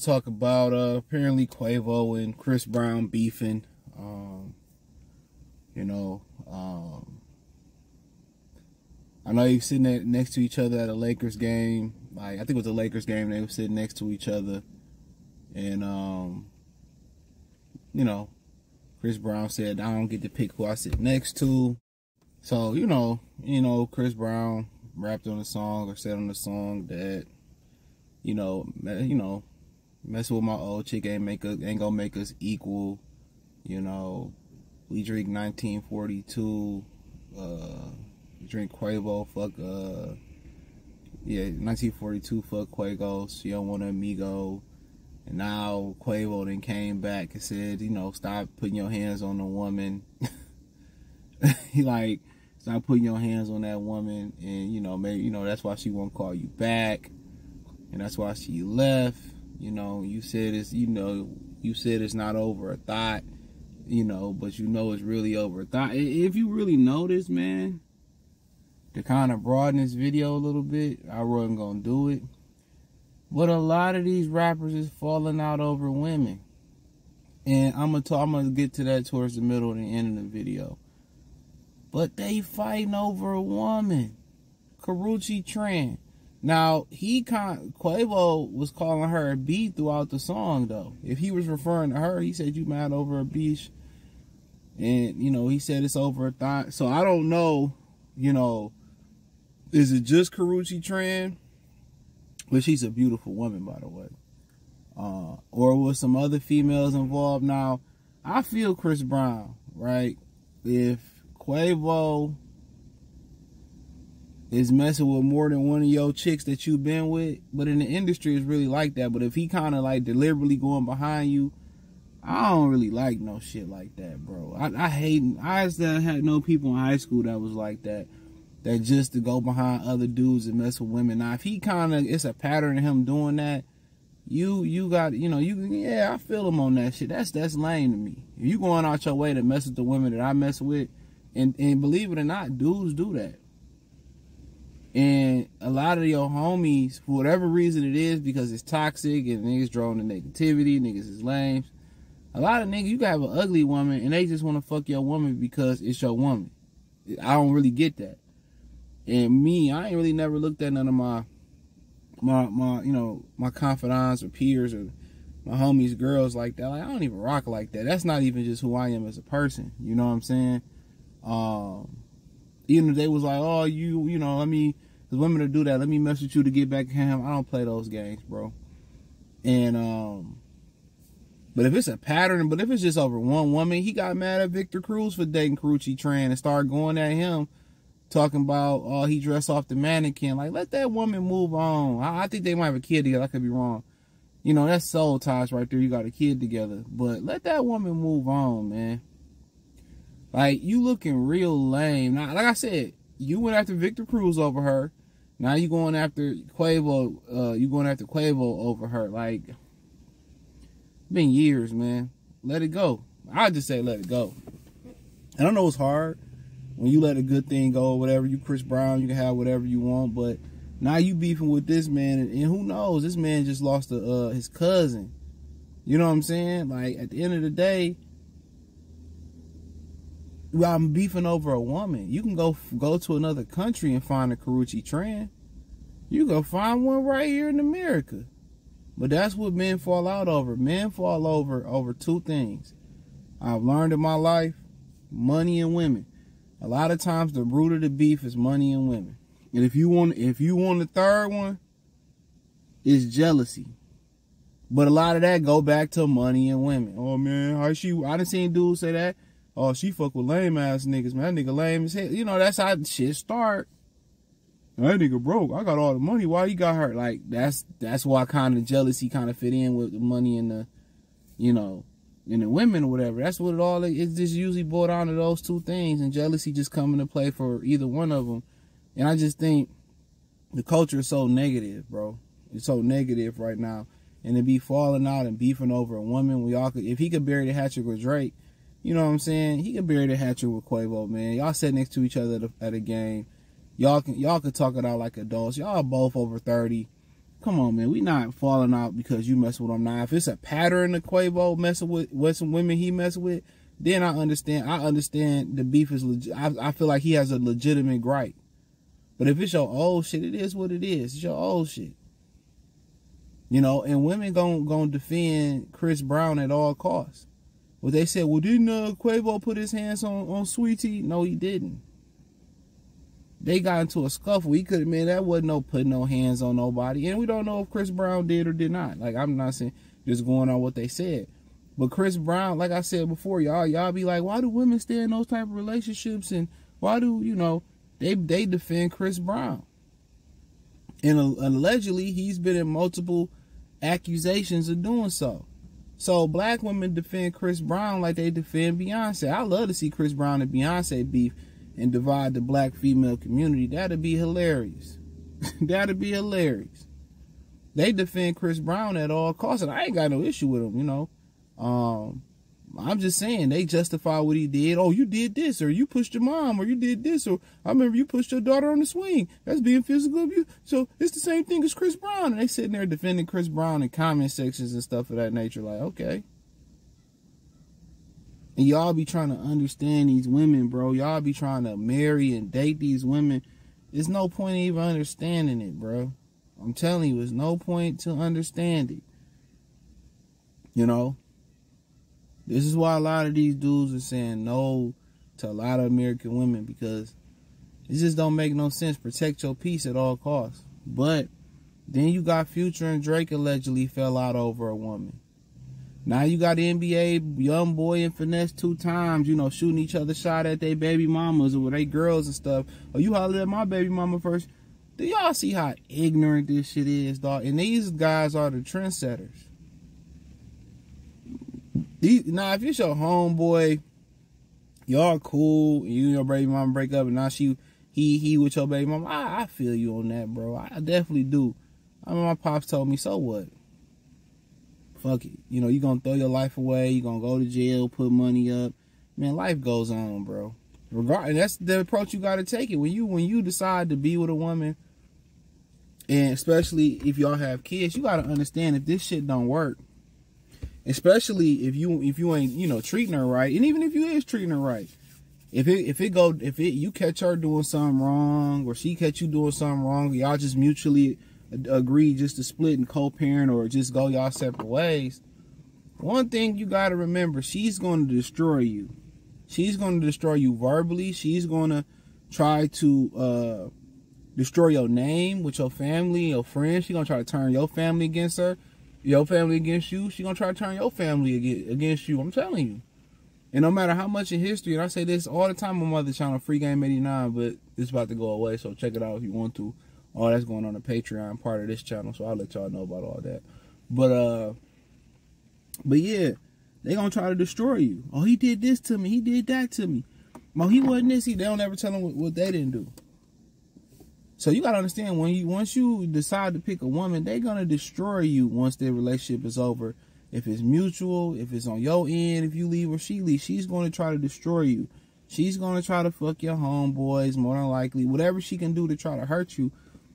talk about apparently Quavo and Chris Brown beefing. I know you're sitting next to each other at a Lakers game. Like, I think it was a Lakers game. They were sitting next to each other, and Chris Brown said, "I don't get to pick who I sit next to." So Chris Brown rapped on the song or said on the song that messing with my old chick ain't gonna make us equal. We drink 1942. We drink Quavo. Fuck 1942. Fuck Quavo. She don't want an amigo. And now Quavo then came back and said, stop putting your hands on the woman. He like, stop putting your hands on that woman, and maybe that's why she won't call you back, and that's why she left. You said it's not over a thought, but it's really over a thought. If you really notice, man, to kind of broaden this video a little bit, I wasn't gonna do it, but a lot of these rappers is falling out over women, and I'm gonna get to that towards the middle and the end of the video. But they fighting over a woman, Karrueche Tran. Now, Quavo was calling her a B throughout the song, though. If he was referring to her, he said, "You mad over a beach?" And, he said it's over a thought. So I don't know, is it just Karrueche Tran? But she's a beautiful woman, by the way. Or was some other females involved? Now, I feel Chris Brown, right? If Quavo is messing with more than one of your chicks that you've been with, but in the industry it's really like that. But if he kind of like deliberately going behind you, I don't really like no shit like that, bro. I still had no people in high school that was like that just to go behind other dudes and mess with women. Now if he it's a pattern of him doing that, I feel him on that shit. That's lame to me. If you going out your way to mess with the women that I mess with, and believe it or not, dudes do that. And a lot of your homies, for whatever reason it is, because it's toxic and niggas drawn to negativity, niggas is lame. A lot of niggas, you can have an ugly woman and they just want to fuck your woman because it's your woman. I don't really get that. And me, I ain't really never looked at none of my confidants or peers or my homies, girls like that. Like, I don't even rock like that. That's not even just who I am as a person. You know what I'm saying? Even if they was like, oh, let me, because women to do that, let me mess with you to get back at him. I don't play those games, bro. And, but if it's a pattern, but if it's just over one woman, he got mad at Victor Cruz for dating Karrueche Tran and started going at him, talking about, oh, he dressed off the mannequin. Like, let that woman move on. I think they might have a kid together. I could be wrong. That's soul ties right there. You got a kid together. But let that woman move on, man. Like, you looking real lame. Now, like I said, you went after Victor Cruz over her. Now you going after Quavo. You going after Quavo over her. Like, been years, man. Let it go. I just say let it go. I don't know it's hard when you let a good thing go or whatever. You Chris Brown, you can have whatever you want. But now you beefing with this man, and who knows? This man just lost his cousin. You know what I'm saying? Like, at the end of the day, I'm beefing over a woman. You can go to another country and find a Karrueche Tran. You go find one right here in America. But that's what men fall out over. Men fall over two things. I've learned in my life, money and women. A lot of times the root of the beef is money and women. And if you want the third one, it's jealousy. But a lot of that go back to money and women. Oh man, I done seen dudes say that. Oh, she fuck with lame ass niggas, man. That nigga lame as hell. That's how shit start. That nigga broke. I got all the money. Why he got hurt? Like, that's why kind of jealousy kind of fit in with the money and the, and the women or whatever. That's what it all is. It's just usually boiled down to those two things, and jealousy just come into play for either one of them. And I just think the culture is so negative, bro. It's so negative right now. And to be falling out and beefing over a woman, if he could bury the hatchet with Drake, you know what I'm saying? He can bury the hatchet with Quavo, man. Y'all sat next to each other at a game. Y'all can talk it out like adults. Y'all both over 30. Come on, man. We not falling out because you mess with him now. If it's a pattern of Quavo messing with some women he messing with, then I understand. I understand the beef is legit. I feel like he has a legitimate gripe. But if it's your old shit, it is what it is. It's your old shit. You know, and women gonna defend Chris Brown at all costs. Well, they said, well, didn't Quavo put his hands on Sweetie? No, he didn't. They got into a scuffle. He could have, man, that wasn't no putting no hands on nobody. And we don't know if Chris Brown did or did not. Like, I'm not saying just going on what they said. But Chris Brown, like I said before, y'all be like, why do women stay in those type of relationships? And why do, you know, they defend Chris Brown? And allegedly, he's been in multiple accusations of doing so. So black women defend Chris Brown like they defend Beyonce. I love to see Chris Brown and Beyonce beef and divide the black female community. That'd be hilarious. That'd be hilarious. They defend Chris Brown at all costs, and I ain't got no issue with him, you know. I'm just saying, they justify what he did. Oh, you did this, or you pushed your mom, or you did this, or I remember you pushed your daughter on the swing. That's being physical abuse. So it's the same thing as Chris Brown. And they sitting there defending Chris Brown in comment sections and stuff of that nature. Like, okay. And y'all be trying to understand these women, bro. Y'all be trying to marry and date these women. There's no point in even understanding it, bro. I'm telling you, there's no point to understand it. You know? This is why a lot of these dudes are saying no to a lot of American women, because it just don't make no sense. Protect your peace at all costs. But then you got Future and Drake allegedly fell out over a woman. Now you got the NBA, Young Boy and Finesse 2 times, you know, shooting each other shot at their baby mamas or their girls and stuff. Oh, you hollered at my baby mama first. Do y'all see how ignorant this shit is, dog? And these guys are the trendsetters. Now, if it's your homeboy, y'all cool, you and your baby mama break up, and now he with your baby mama, I feel you on that, bro. I definitely do. I mean, my pops told me, so what? Fuck it. You know, you gonna throw your life away, you gonna go to jail, put money up. Man, life goes on, bro. And that's the approach you gotta take it. When you decide to be with a woman, and especially if y'all have kids, you gotta understand if this shit don't work. Especially if you ain't, you know, treating her right, and even if you is treating her right, if you catch her doing something wrong, or she catch you doing something wrong, y'all just mutually agree just to split and co-parent, or just go y'all separate ways. One thing you gotta remember: she's going to destroy you. She's going to destroy you verbally. She's going to try to destroy your name with your family, your friends. She's gonna try to turn your family against her. Your family against you, she gonna try to turn your family against you. I'm telling you. And no matter how much in history, and I say this all the time on my other channel, Free Game 89, but it's about to go away, so check it out if you want to. All that's going on the Patreon part of this channel, so I'll let y'all know about all that. But yeah, they gonna try to destroy you. Oh, he did this to me. He did that to me. Well, he wasn't this. They don't ever tell them what they didn't do. So you gotta understand, once you decide to pick a woman, they're gonna destroy you once their relationship is over. If it's mutual, if it's on your end, if you leave or she leaves, she's gonna try to destroy you. She's gonna try to fuck your homeboys, more than likely. Whatever she can do to try to hurt you.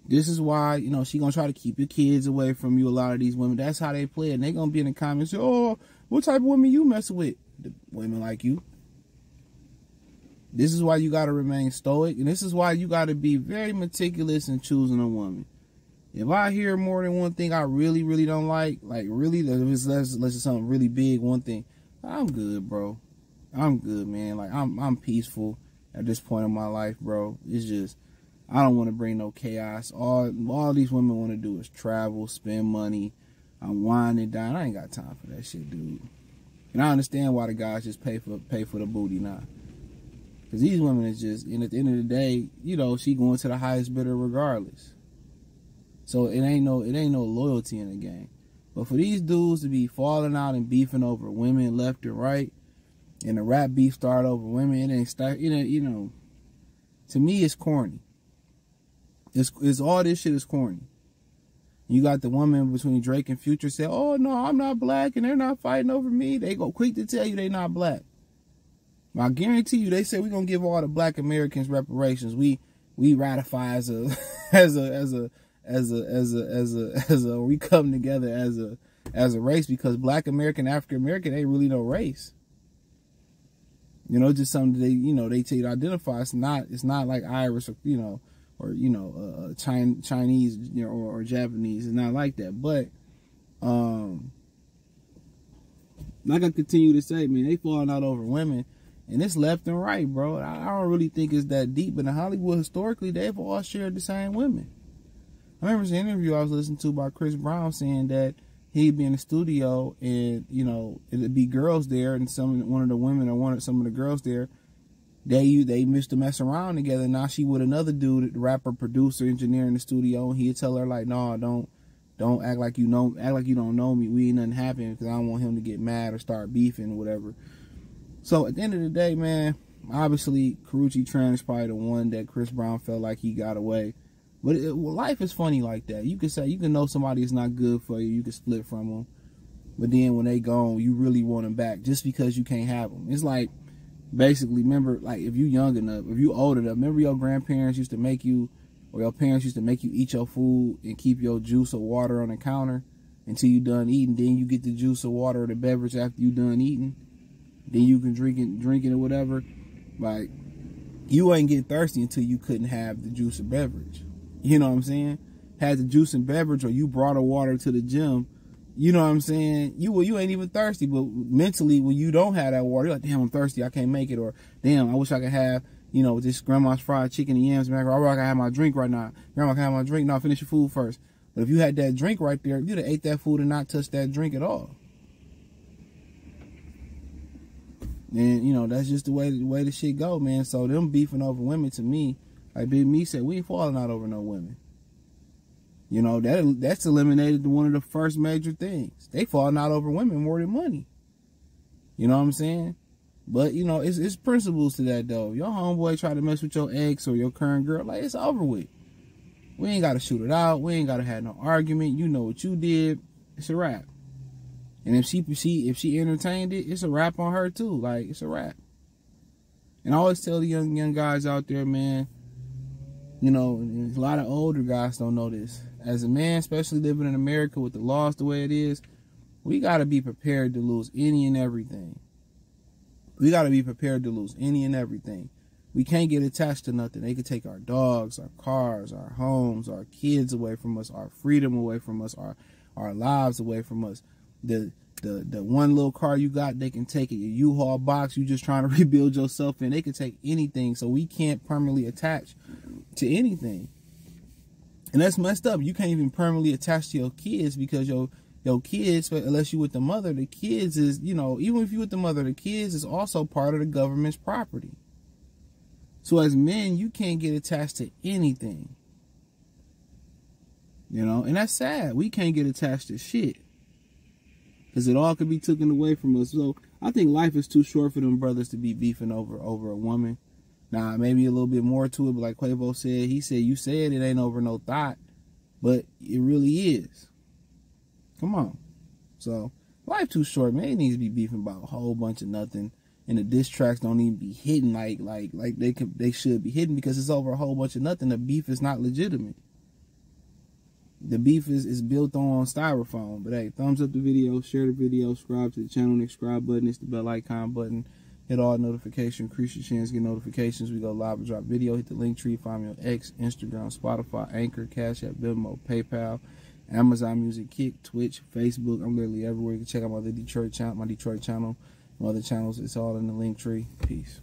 This is why, you know, she's gonna try to keep your kids away from you. A lot of these women, that's how they play it. And they're gonna be in the comments, say, oh, what type of women you messing with? The women like you. This is why you got to remain stoic. And this is why you got to be very meticulous in choosing a woman. If I hear more than one thing I really, really don't like really, let's just something really big, one thing, I'm good, bro. I'm good, man. Like, I'm peaceful at this point in my life, bro. It's just, I don't want to bring no chaos. All these women want to do is travel, spend money, unwind and dine. I ain't got time for that shit, dude. And I understand why the guys just pay for the booty now. Because these women is just, and at the end of the day, you know, she going to the highest bidder regardless. So it ain't no loyalty in the game. But for these dudes to be falling out and beefing over women left and right, and the rap beef start over women, it ain't start, you know, to me it's corny. It's all this shit is corny. You got the woman between Drake and Future say, oh no, I'm not black and they're not fighting over me. They go quick to tell you they not black. I guarantee you, they said we're gonna give all the black Americans reparations. We ratify as a we come together as a race, because Black American, African American ain't really no race. You know, just something they, you know, they tell you to identify. It's not like Irish or, you know, or, you know, Chinese, you know, or Japanese. It's not like that. But like I continue to say, man, they falling out over women, and it's left and right, bro. I don't really think it's that deep. But in Hollywood, historically, they've all shared the same women. I remember an interview I was listening to by Chris Brown saying that he'd be in the studio and, you know, it'd be girls there, and one of the women or some of the girls there, they used to mess around together. Now she with another dude, the rapper, producer, engineer in the studio, and he'd tell her like, "No, don't act like you don't know me. We ain't nothing happen," because I don't want him to get mad or start beefing or whatever. So at the end of the day, man, obviously Karrueche Tran is probably the one that Chris Brown felt like he got away. But life is funny like that. You can know somebody is not good for you. You can split from them. But then when they gone, you really want them back just because you can't have them. It's like, basically, remember, like, if you young enough, if you old enough, remember your grandparents used to make you, or your parents used to make you eat your food and keep your juice or water on the counter until you done eating. Then you get the juice or water or the beverage after you done eating. Then you can drink it or whatever. Like, you ain't get thirsty until you couldn't have the juice or beverage. You know what I'm saying? Had the juice and beverage, or you brought a water to the gym. You know what I'm saying? You ain't even thirsty, but mentally, when you don't have that water, you're like, damn, I'm thirsty, I can't make it. Or, damn, I wish I could have, you know, this grandma's fried chicken and yams, man. Or I can have my drink right now. Grandma, can I have my drink? No, finish your food first. But if you had that drink right there, you'd have ate that food and not touched that drink at all. And, you know, that's just the way the shit go, man. So them beefing over women, to me, like Big Me said, we ain't falling out over no women. You know, that's eliminated one of the first major things. They falling out over women more than money. You know what I'm saying? But, you know, it's principles to that, though. Your homeboy try to mess with your ex or your current girl, like, it's over with. We ain't got to shoot it out. We ain't got to have no argument. You know what you did. It's a wrap. And if she entertained it, it's a wrap on her, too. Like, it's a wrap. And I always tell the young guys out there, man, you know, and a lot of older guys don't know this. As a man, especially living in America with the laws the way it is, we got to be prepared to lose any and everything. We got to be prepared to lose any and everything. We can't get attached to nothing. They could take our dogs, our cars, our homes, our kids away from us, our freedom away from us, our lives away from us. The one little car you got, they can take it. Your U-Haul box you just trying to rebuild yourself in, they can take anything. So we can't permanently attach to anything. And that's messed up. You can't even permanently attach to your kids, because your kids, unless you with the mother, the kids is, you know, even if you with the mother, the kids is also part of the government's property. So as men, you can't get attached to anything. You know, and that's sad. We can't get attached to shit, because it all could be taken away from us. So I think life is too short for them brothers to be beefing over a woman. Now, maybe a little bit more to it, but like Quavo said, he said, you said it ain't over no thought, but it really is. Come on. So, life too short, man. It needs to be beefing about a whole bunch of nothing, and the diss tracks don't even be hidden like they should be hidden, because it's over a whole bunch of nothing. The beef is not legitimate. The beef is built on styrofoam. But hey, thumbs up the video, share the video, subscribe to the channel. The subscribe button is the bell icon button. Hit all notifications, increase your chance to get notifications. We go live and drop video. Hit the link tree. Find me on X, Instagram, Spotify, Anchor, Cash App, Venmo, PayPal, Amazon Music, Kick, Twitch, Facebook. I'm literally everywhere. You can check out my Detroit channel, my other channels. It's all in the link tree. Peace.